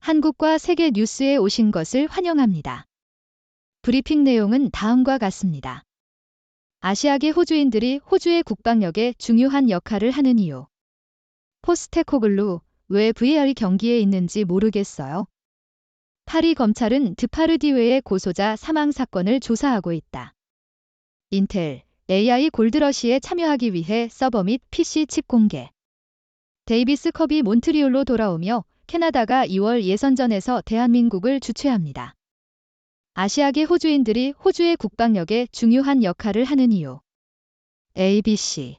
한국과 세계 뉴스에 오신 것을 환영합니다. 브리핑 내용은 다음과 같습니다. 아시아계 호주인들이 호주의 국방력에 중요한 역할을 하는 이유. 포스테코글루, 왜 VAR 경기에 있는지 모르겠어요. 파리 검찰은 드파르디웨의 고소자 사망 사건을 조사하고 있다. 인텔, AI 골드러시에 참여하기 위해 서버 및 PC 칩 공개. 데이비스 컵이 몬트리올로 돌아오며 캐나다가 2월 예선전에서 대한민국을 주최합니다. 아시아계 호주인들이 호주의 국방력에 중요한 역할을 하는 이유. ABC.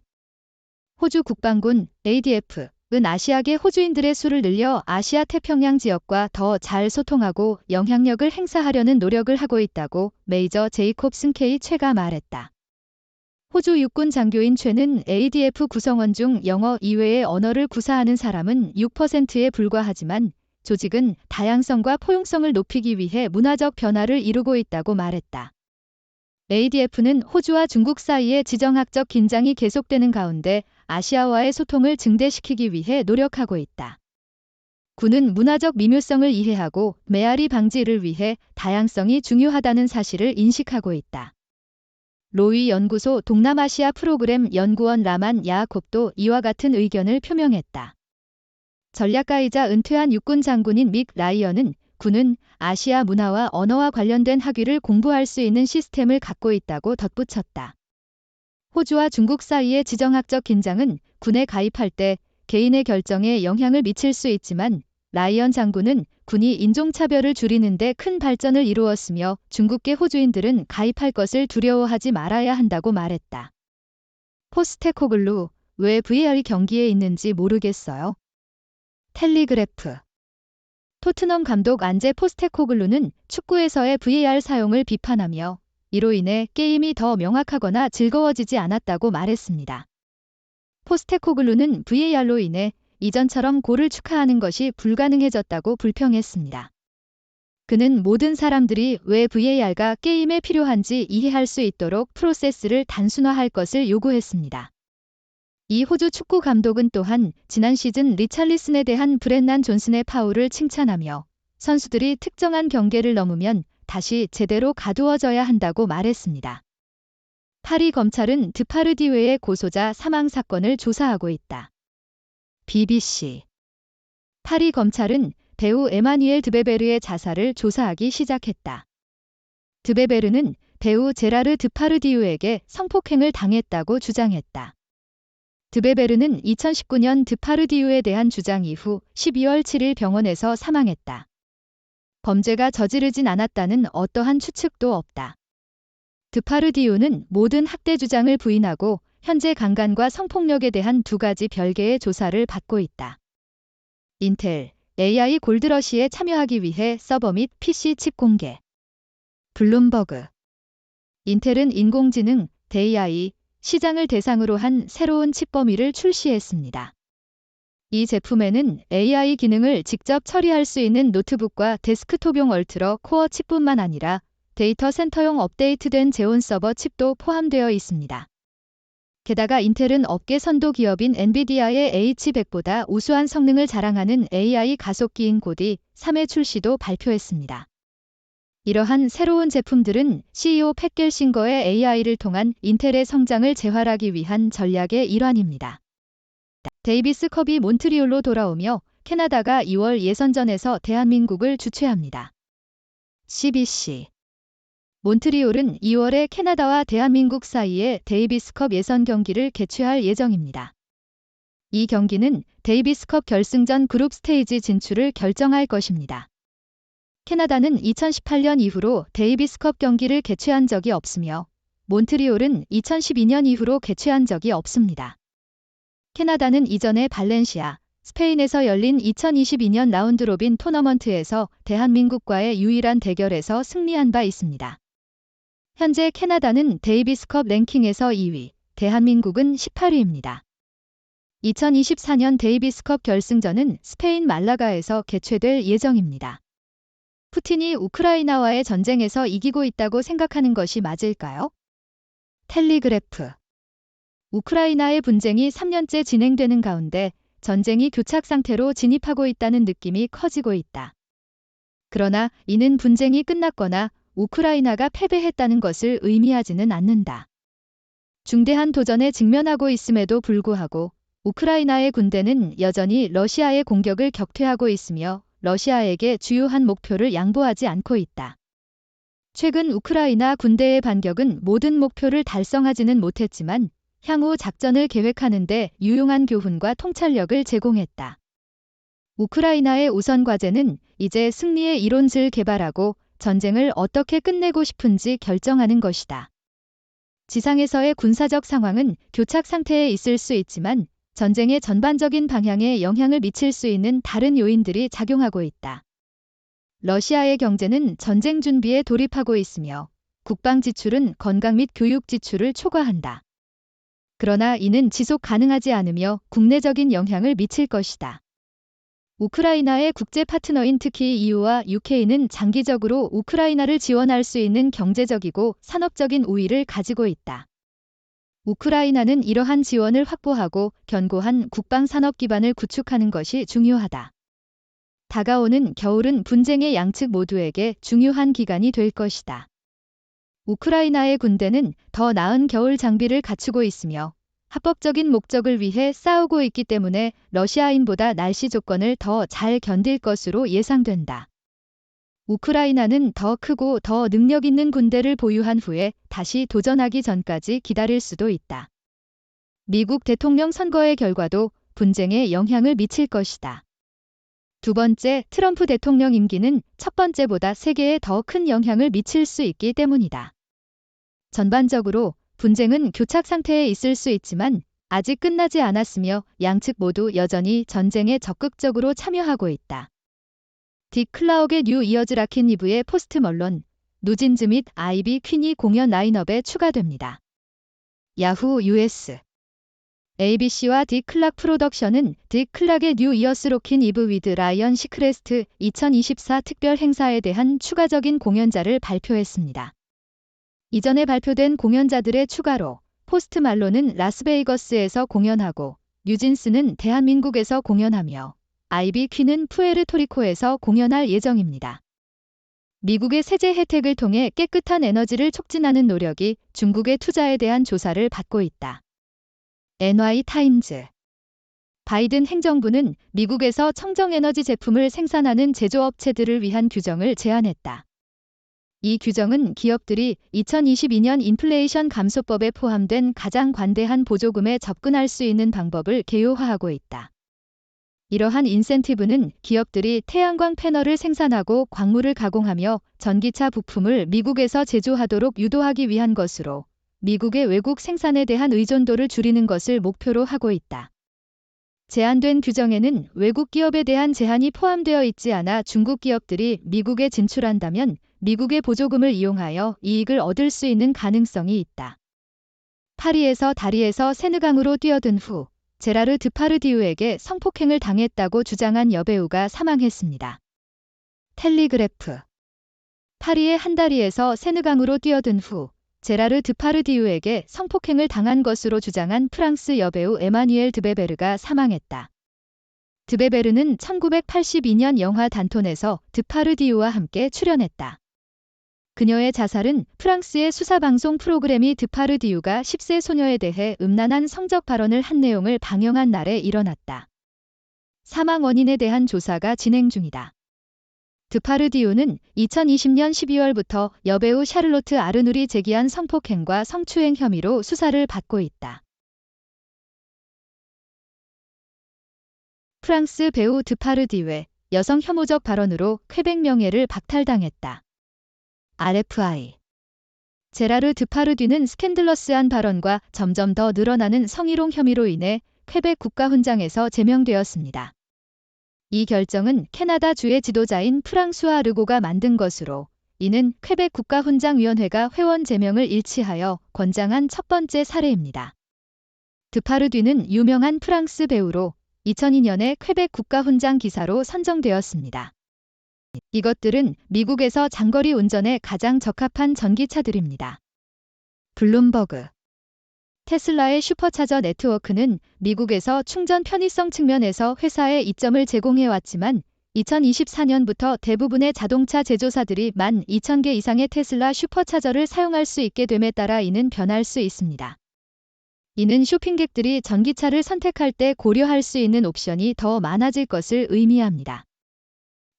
호주 국방군 ADF은 아시아계 호주인들의 수를 늘려 아시아 태평양 지역과 더 잘 소통하고 영향력을 행사하려는 노력을 하고 있다고 메이저 제이콥슨 K 최가 말했다. 호주 육군 장교인 최는 ADF 구성원 중 영어 이외의 언어를 구사하는 사람은 6%에 불과하지만 조직은 다양성과 포용성을 높이기 위해 문화적 변화를 이루고 있다고 말했다. ADF는 호주와 중국 사이의 지정학적 긴장이 계속되는 가운데 아시아와의 소통을 증대시키기 위해 노력하고 있다. 군은 문화적 미묘성을 이해하고 메아리 방지를 위해 다양성이 중요하다는 사실을 인식하고 있다. 로이 연구소 동남아시아 프로그램 연구원 라만 야아콥도 이와 같은 의견을 표명했다. 전략가이자 은퇴한 육군 장군인 믹 라이언은 군은 아시아 문화와 언어와 관련된 학위를 공부할 수 있는 시스템을 갖고 있다고 덧붙였다. 호주와 중국 사이의 지정학적 긴장은 군에 가입할 때 개인의 결정에 영향을 미칠 수 있지만 라이언 장군은 군이 인종차별을 줄이는 데 큰 발전을 이루었으며 중국계 호주인들은 가입할 것을 두려워하지 말아야 한다고 말했다. 포스테코글루, 왜 VAR 경기에 있는지 모르겠어요. 텔리그래프. 토트넘 감독 안제 포스테코글루는 축구에서의 VAR 사용을 비판하며 이로 인해 게임이 더 명확하거나 즐거워지지 않았다고 말했습니다. 포스테코글루는 VAR로 인해 이전처럼 골을 축하하는 것이 불가능해졌다고 불평했습니다. 그는 모든 사람들이 왜 VAR가 게임에 필요한지 이해할 수 있도록 프로세스를 단순화할 것을 요구했습니다. 이 호주 축구 감독은 또한 지난 시즌 리찰리슨에 대한 브렌난 존슨의 파울을 칭찬하며 선수들이 특정한 경계를 넘으면 다시 제대로 가두어져야 한다고 말했습니다. 파리 검찰은 드파르디웨의 고소자 사망 사건을 조사하고 있다. BBC. 파리 검찰은 배우 에마뉘엘 드베베르의 자살을 조사하기 시작했다. 드베베르는 배우 제라르 드파르디유에게 성폭행을 당했다고 주장했다. 드베베르는 2019년 드파르디유에 대한 주장 이후 12월 7일 병원에서 사망했다. 범죄가 저지르진 않았다는 어떠한 추측도 없다. 드파르디유는 모든 학대 주장을 부인하고 현재 강간과 성폭력에 대한 두 가지 별개의 조사를 받고 있다. 인텔, AI 골드러시에 참여하기 위해 서버 및 PC 칩 공개. 블룸버그. 인텔은 인공지능, AI, 시장을 대상으로 한 새로운 칩 범위를 출시했습니다. 이 제품에는 AI 기능을 직접 처리할 수 있는 노트북과 데스크톱용 얼트러 코어 칩뿐만 아니라 데이터 센터용 업데이트된 제온 서버 칩도 포함되어 있습니다. 게다가 인텔은 업계 선도 기업인 엔비디아의 H100보다 우수한 성능을 자랑하는 AI 가속기인 고디 3의 출시도 발표했습니다. 이러한 새로운 제품들은 CEO 팻 겔싱거의 AI를 통한 인텔의 성장을 재활하기 위한 전략의 일환입니다. 데이비스 컵이 몬트리올로 돌아오며 캐나다가 2월 예선전에서 대한민국을 주최합니다. CBC. 몬트리올은 2월에 캐나다와 대한민국 사이에 데이비스컵 예선 경기를 개최할 예정입니다. 이 경기는 데이비스컵 결승전 그룹 스테이지 진출을 결정할 것입니다. 캐나다는 2018년 이후로 데이비스컵 경기를 개최한 적이 없으며 몬트리올은 2012년 이후로 개최한 적이 없습니다. 캐나다는 이전에 발렌시아, 스페인에서 열린 2022년 라운드 로빈 토너먼트에서 대한민국과의 유일한 대결에서 승리한 바 있습니다. 현재 캐나다는 데이비스컵 랭킹에서 2위, 대한민국은 18위입니다. 2024년 데이비스컵 결승전은 스페인 말라가에서 개최될 예정입니다. 푸틴이 우크라이나와의 전쟁에서 이기고 있다고 생각하는 것이 맞을까요? 텔리그래프. 우크라이나의 분쟁이 3년째 진행되는 가운데 전쟁이 교착 상태로 진입하고 있다는 느낌이 커지고 있다. 그러나 이는 분쟁이 끝났거나 우크라이나가 패배했다는 것을 의미하지는 않는다. 중대한 도전에 직면하고 있음에도 불구하고 우크라이나의 군대는 여전히 러시아의 공격을 격퇴하고 있으며 러시아에게 주요한 목표를 양보하지 않고 있다. 최근 우크라이나 군대의 반격은 모든 목표를 달성하지는 못했지만 향후 작전을 계획하는 데 유용한 교훈과 통찰력을 제공했다. 우크라이나의 우선 과제는 이제 승리의 이론을 개발하고 전쟁을 어떻게 끝내고 싶은지 결정하는 것이다. 지상에서의 군사적 상황은 교착 상태에 있을 수 있지만 전쟁의 전반적인 방향에 영향을 미칠 수 있는 다른 요인들이 작용하고 있다. 러시아의 경제는 전쟁 준비에 돌입하고 있으며 국방 지출은 건강 및 교육 지출을 초과한다. 그러나 이는 지속 가능하지 않으며 국내적인 영향을 미칠 것이다. 우크라이나의 국제 파트너인 특히 EU와 UK는 장기적으로 우크라이나를 지원할 수 있는 경제적이고 산업적인 우위를 가지고 있다. 우크라이나는 이러한 지원을 확보하고 견고한 국방 산업 기반을 구축하는 것이 중요하다. 다가오는 겨울은 분쟁의 양측 모두에게 중요한 기간이 될 것이다. 우크라이나의 군대는 더 나은 겨울 장비를 갖추고 있으며 합법적인 목적을 위해 싸우고 있기 때문에 러시아인보다 날씨 조건을 더 잘 견딜 것으로 예상된다. 우크라이나는 더 크고 더 능력 있는 군대를 보유한 후에 다시 도전하기 전까지 기다릴 수도 있다. 미국 대통령 선거의 결과도 분쟁에 영향을 미칠 것이다. 두 번째, 트럼프 대통령 임기는 첫 번째보다 3개에 더 큰 영향을 미칠 수 있기 때문이다. 전반적으로 분쟁은 교착 상태에 있을 수 있지만 아직 끝나지 않았으며 양측 모두 여전히 전쟁에 적극적으로 참여하고 있다. 딕 클라옥의 뉴 이어즈 라킨 이브의 포스트 멀론, 누진즈 및 아이비 퀸이 공연 라인업에 추가됩니다. 야후 US ABC와 딕 클락 프로덕션은 딕 클락의 뉴 이어스 로킨 이브 위드 라이언 시크레스트 2024 특별 행사에 대한 추가적인 공연자를 발표했습니다. 이전에 발표된 공연자들의 추가로 포스트 말론은 라스베이거스에서 공연하고 뉴진스는 대한민국에서 공연하며 아이비 퀸은 푸에르토리코에서 공연할 예정입니다. 미국의 세제 혜택을 통해 깨끗한 에너지를 촉진하는 노력이 중국의 투자에 대한 조사를 받고 있다. NY타임즈 바이든 행정부는 미국에서 청정에너지 제품을 생산하는 제조업체들을 위한 규정을 제안했다. 이 규정은 기업들이 2022년 인플레이션 감소법에 포함된 가장 관대한 보조금에 접근할 수 있는 방법을 개요화하고 있다. 이러한 인센티브는 기업들이 태양광 패널을 생산하고 광물을 가공하며 전기차 부품을 미국에서 제조하도록 유도하기 위한 것으로 미국의 외국 생산에 대한 의존도를 줄이는 것을 목표로 하고 있다. 제안된 규정에는 외국 기업에 대한 제한이 포함되어 있지 않아 중국 기업들이 미국에 진출한다면 미국의 보조금을 이용하여 이익을 얻을 수 있는 가능성이 있다. 파리에서 다리에서 세느강으로 뛰어든 후 제라르 드파르디우에게 성폭행을 당했다고 주장한 여배우가 사망했습니다. 텔리그래프 파리의 한 다리에서 세느강으로 뛰어든 후 제라르 드파르디우에게 성폭행을 당한 것으로 주장한 프랑스 여배우 에마뉘엘 드베베르가 사망했다. 드베베르는 1982년 영화 단톤에서 드파르디우와 함께 출연했다. 그녀의 자살은 프랑스의 수사방송 프로그램이 드파르디우가 10세 소녀에 대해 음란한 성적 발언을 한 내용을 방영한 날에 일어났다. 사망 원인에 대한 조사가 진행 중이다. 드파르디우는 2020년 12월부터 여배우 샤를로트 아르누리 제기한 성폭행과 성추행 혐의로 수사를 받고 있다. 프랑스 배우 드파르디우의 여성 혐오적 발언으로 퀘벡 명예를 박탈당했다. RFI 제라르 드파르디는 스캔들러스한 발언과 점점 더 늘어나는 성희롱 혐의로 인해 퀘벡 국가훈장에서 제명되었습니다. 이 결정은 캐나다주의 지도자인 프랑수아 르고가 만든 것으로 이는 퀘벡 국가훈장위원회가 회원 제명을 일치하여 권장한 첫 번째 사례입니다. 드파르디는 유명한 프랑스 배우로 2002년에 퀘벡 국가훈장 기사로 선정되었습니다. 이것들은 미국에서 장거리 운전에 가장 적합한 전기차들입니다. 블룸버그 테슬라의 슈퍼차저 네트워크는 미국에서 충전 편의성 측면에서 회사에 이점을 제공해왔지만 2024년부터 대부분의 자동차 제조사들이 12,000개 이상의 테슬라 슈퍼차저를 사용할 수 있게 됨에 따라 이는 변할 수 있습니다. 이는 쇼핑객들이 전기차를 선택할 때 고려할 수 있는 옵션이 더 많아질 것을 의미합니다.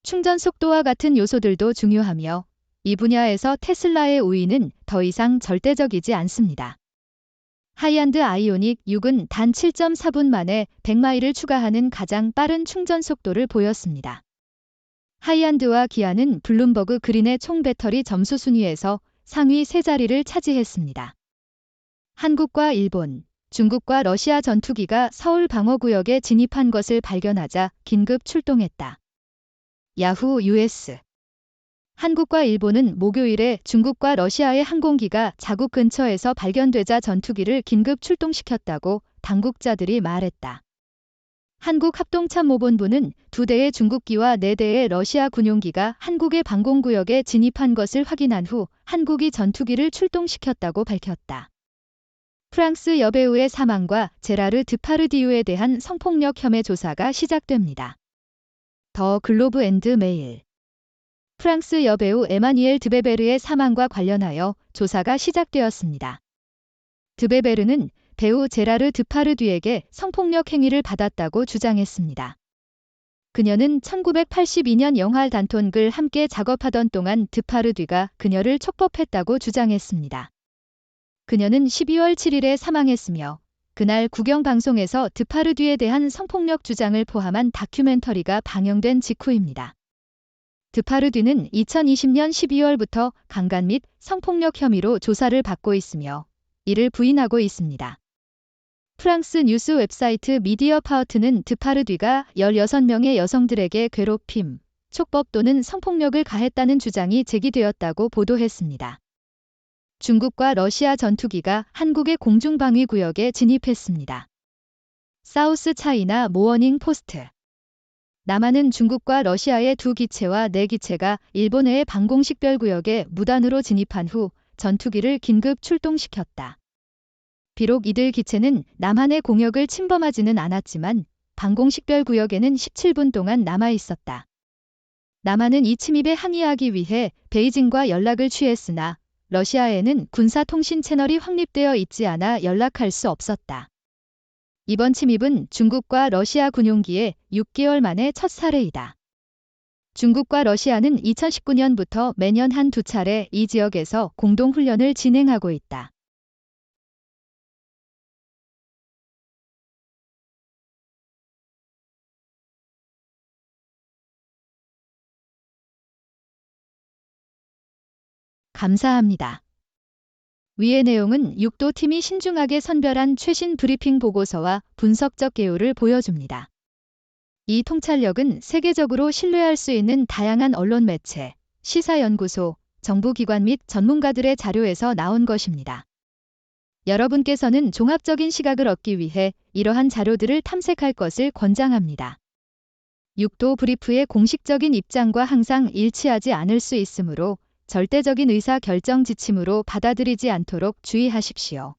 충전 속도와 같은 요소들도 중요하며 이 분야에서 테슬라의 우위는 더 이상 절대적이지 않습니다. 하이안드 아이오닉 6은 단 7.4분 만에 100마일을 추가하는 가장 빠른 충전 속도를 보였습니다. 하이안드와 기아는 블룸버그 그린의 총 배터리 점수 순위에서 상위 3자리를 차지했습니다. 한국과 일본, 중국과 러시아 전투기가 서울 방어구역에 진입한 것을 발견하자 긴급 출동했다. 야후 US 한국과 일본은 목요일에 중국과 러시아의 항공기가 자국 근처에서 발견되자 전투기를 긴급 출동시켰다고 당국자들이 말했다. 한국합동참모본부는 2대의 중국기와 4대의 러시아 군용기가 한국의 방공구역에 진입한 것을 확인한 후 한국이 전투기를 출동시켰다고 밝혔다. 프랑스 여배우의 사망과 제라르 드파르디유에 대한 성폭력 혐의 조사가 시작됩니다. 더 글로브 앤드 메일 프랑스 여배우 에마니엘 드베베르의 사망과 관련하여 조사가 시작되었습니다. 드베베르는 배우 제라르 드파르디에게 성폭력 행위를 받았다고 주장했습니다. 그녀는 1982년 영화 단톤글 함께 작업하던 동안 드파르디가 그녀를 촉법했다고 주장했습니다. 그녀는 12월 7일에 사망했으며 그날 국영방송에서 드파르디에 대한 성폭력 주장을 포함한 다큐멘터리가 방영된 직후입니다. 드파르디는 2020년 12월부터 강간 및 성폭력 혐의로 조사를 받고 있으며 이를 부인하고 있습니다. 프랑스 뉴스 웹사이트 미디어파우트는 드파르디가 16명의 여성들에게 괴롭힘, 촉법 또는 성폭력을 가했다는 주장이 제기되었다고 보도했습니다. 중국과 러시아 전투기가 한국의 공중방위 구역에 진입했습니다. 사우스 차이나 모어닝 포스트 남한은 중국과 러시아의 2기체와 4기체가 일본해의 방공식별구역에 무단으로 진입한 후 전투기를 긴급 출동시켰다. 비록 이들 기체는 남한의 공역을 침범하지는 않았지만 방공식별구역에는 17분 동안 남아 있었다. 남한은 이 침입에 항의하기 위해 베이징과 연락을 취했으나 러시아에는 군사통신 채널이 확립되어 있지 않아 연락할 수 없었다. 이번 침입은 중국과 러시아 군용기의 6개월 만의 첫 사례이다. 중국과 러시아는 2019년부터 매년 한 2차례 이 지역에서 공동훈련을 진행하고 있다. 감사합니다. 위의 내용은 6도 팀이 신중하게 선별한 최신 브리핑 보고서와 분석적 개요를 보여줍니다. 이 통찰력은 세계적으로 신뢰할 수 있는 다양한 언론 매체, 시사연구소, 정부기관 및 전문가들의 자료에서 나온 것입니다. 여러분께서는 종합적인 시각을 얻기 위해 이러한 자료들을 탐색할 것을 권장합니다. 6도 브리프의 공식적인 입장과 항상 일치하지 않을 수 있으므로 절대적인 의사 결정 지침으로 받아들이지 않도록 주의하십시오.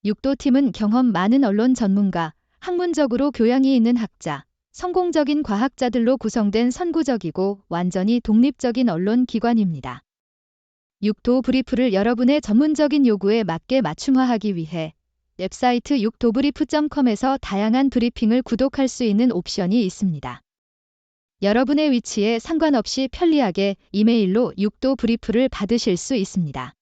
6도 팀은 경험 많은 언론 전문가, 학문적으로 교양이 있는 학자, 성공적인 과학자들로 구성된 선구적이고 완전히 독립적인 언론 기관입니다. 6도 브리프를 여러분의 전문적인 요구에 맞게 맞춤화하기 위해 웹사이트 6도브리프.com에서 다양한 브리핑을 구독할 수 있는 옵션이 있습니다. 여러분의 위치에 상관없이 편리하게 이메일로 6도 브리프를 받으실 수 있습니다.